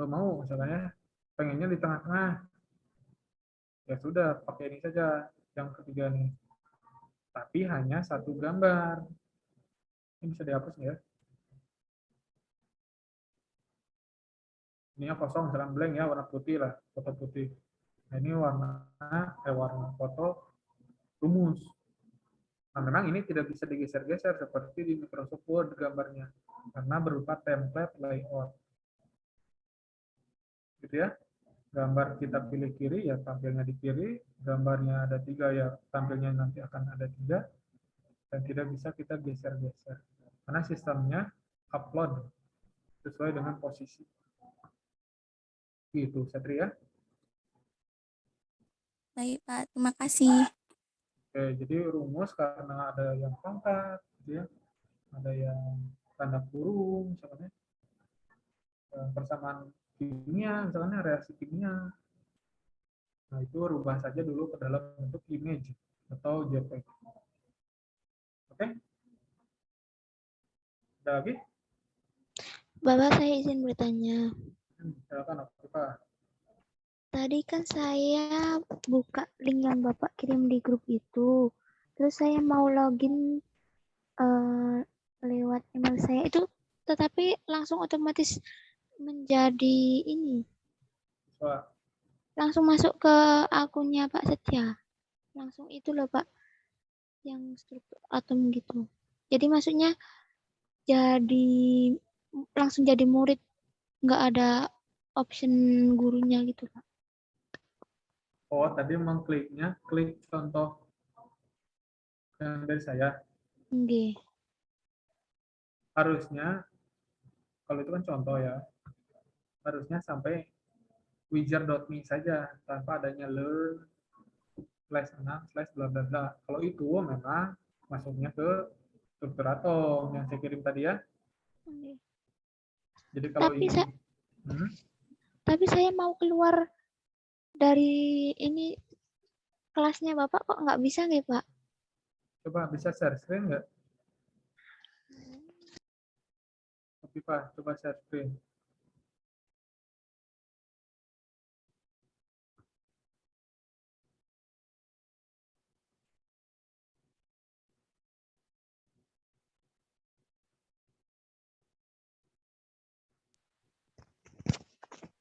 mau, misalnya pengennya di tengah-tengah. Ya sudah, pakai ini saja, yang ketiga nih. Tapi hanya satu gambar. Ini bisa dihapus ya. Ini kosong, misalnya blank ya, warna putih lah, foto putih. Nah, ini warna foto rumus. Nah, memang ini tidak bisa digeser-geser seperti di Microsoft Word gambarnya, karena berupa template layout. Gitu ya. Gambar kita pilih kiri, ya tampilnya di kiri. Gambarnya ada 3, ya tampilnya nanti akan ada 3. Dan tidak bisa kita geser-geser. Karena sistemnya upload sesuai dengan posisi. Gitu, Satria. Baik Pak, terima kasih. Oke, jadi rumus karena ada yang pangkat, gitu ya, ada yang tanda kurung, misalnya persamaan kimia, misalnya reaksi kimia. Nah, itu rubah saja dulu ke dalam bentuk image. atau JPEG. Oke? Ada lagi? Bapak, saya izin bertanya. Silakan Afifah. Tadi kan saya buka link yang Bapak kirim di grup itu. Terus saya mau login lewat email saya itu, tetapi langsung otomatis menjadi ini. Siswa. Langsung masuk ke akunnya Pak Setia. Langsung itu loh Pak, yang struktur atom gitu. Jadi maksudnya jadi langsung jadi murid, nggak ada option gurunya gitu Pak. Oh, tadi mengkliknya, klik contoh yang dari saya. Nggih. Harusnya, kalau itu kan contoh ya, harusnya sampai widger.me saja, tanpa adanya learn, /6, bla bla bla. Kalau itu memang masuknya ke struktur atom yang saya kirim tadi ya. Nggih. Jadi kalau Tapi ini, Tapi saya mau keluar dari ini kelasnya Bapak kok nggak bisa nggih Pak? coba bisa share screen nggak? Afifah, coba share screen.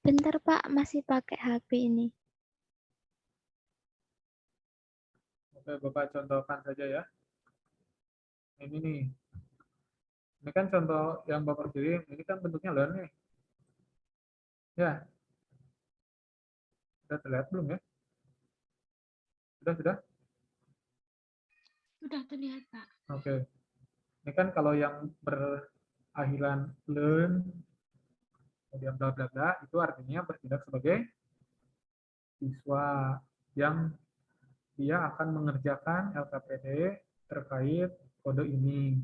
Bentar Pak, masih pakai HP ini. Oke, Bapak contohkan saja ya. Ini nih. Ini kan contoh yang Bapak kirim, ini kan bentuknya learn nih. Ya. Sudah terlihat belum ya? Sudah? Sudah terlihat, Pak. Oke. Ini kan kalau yang berakhiran learn, kemudian bla bla bla, itu artinya bertindak sebagai siswa yang dia akan mengerjakan LKPD terkait kode ini.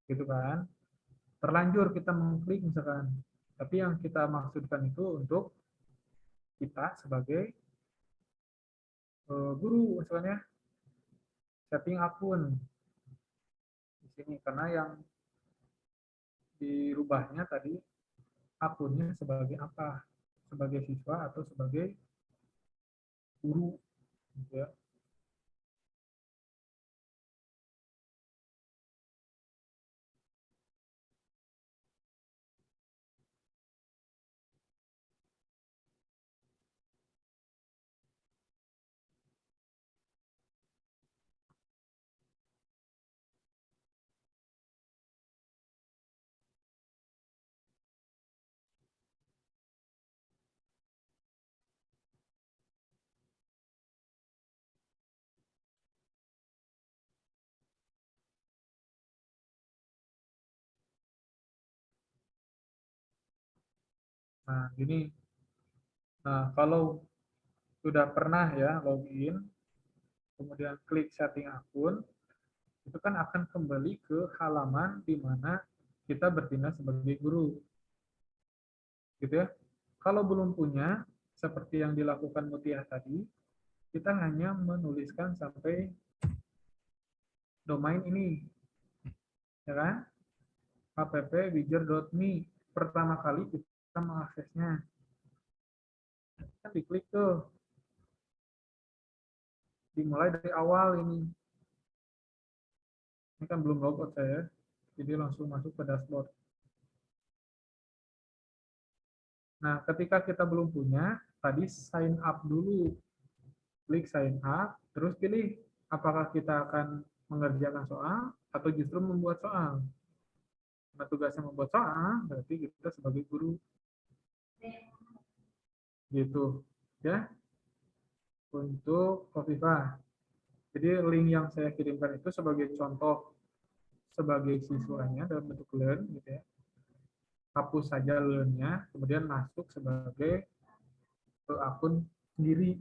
Gitu kan? Terlanjur kita mengklik misalkan. Tapi yang kita maksudkan itu untuk kita sebagai guru misalnya setting akun di sini karena yang dirubahnya tadi akunnya sebagai apa? Sebagai siswa atau sebagai guru gitu ya. Nah, gini. Nah, kalau sudah pernah ya login, kemudian klik setting akun, itu kan akan kembali ke halaman di mana kita bertindak sebagai guru. Gitu ya. Kalau belum punya, seperti yang dilakukan Mutiah tadi, kita hanya menuliskan sampai domain ini. Ya kan? app.widger.me. Pertama kali kita mengaksesnya. Kan diklik tuh. Dimulai dari awal ini. Ini kan belum logout saya, jadi langsung masuk ke dashboard. Nah, ketika kita belum punya, tadi sign up dulu. Klik sign up, terus pilih apakah kita akan mengerjakan soal atau justru membuat soal. Nah, tugasnya membuat soal, berarti kita sebagai guru. Gitu. Ya. Untuk Afifah. Jadi link yang saya kirimkan itu sebagai contoh sebagai siswanya dalam bentuk learn gitu ya. Hapus saja learn-nya, kemudian masuk sebagai akun sendiri.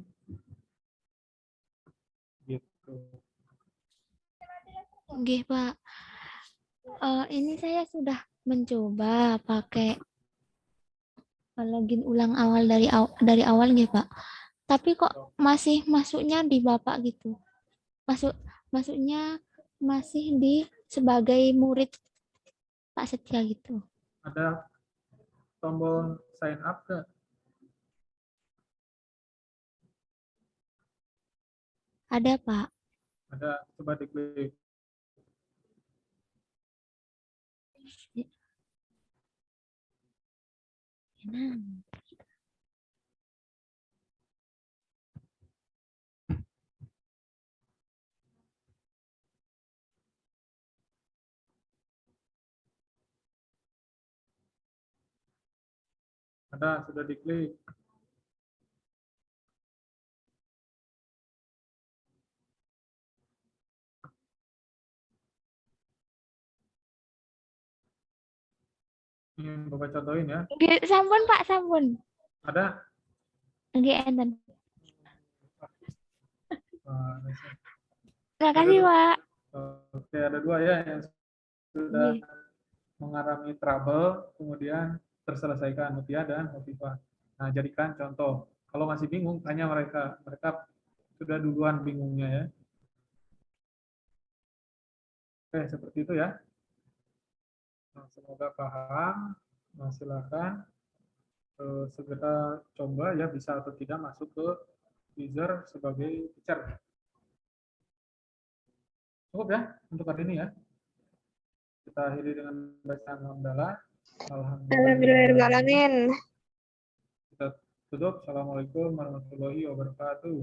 Gitu. Nggih Pak. Ini saya sudah mencoba pakai login ulang awal dari awal nggih Pak. Tapi kok masih masuknya di Bapak gitu. Masuknya masih di sebagai murid Pak Setia gitu. Ada tombol sign up ke? Ada Pak. Ada, coba diklik. Nah, Ada, sudah diklik. Ini Bapak contohin ya. nggih, sampun Pak, sampun. Ada? Nggih enten. Nisa. Terima kasih Pak. Oke, ada 2 ya yang sudah Nggih. mengalami trouble, kemudian terselesaikan, Mutia dan Hovifah. Nah, jadikan contoh. Kalau masih bingung, tanya mereka. Mereka sudah duluan bingungnya ya. Oke, seperti itu ya. Nah, semoga paham. Nah, silakan segera coba ya, bisa atau tidak masuk ke Quizzer sebagai teacher. Cukup ya untuk hari ini ya. Kita akhiri dengan bacaan hamdalah. Alhamdulillah. Alhamdulillahirrahmanirrahim. Kita tutup. Assalamualaikum warahmatullahi wabarakatuh.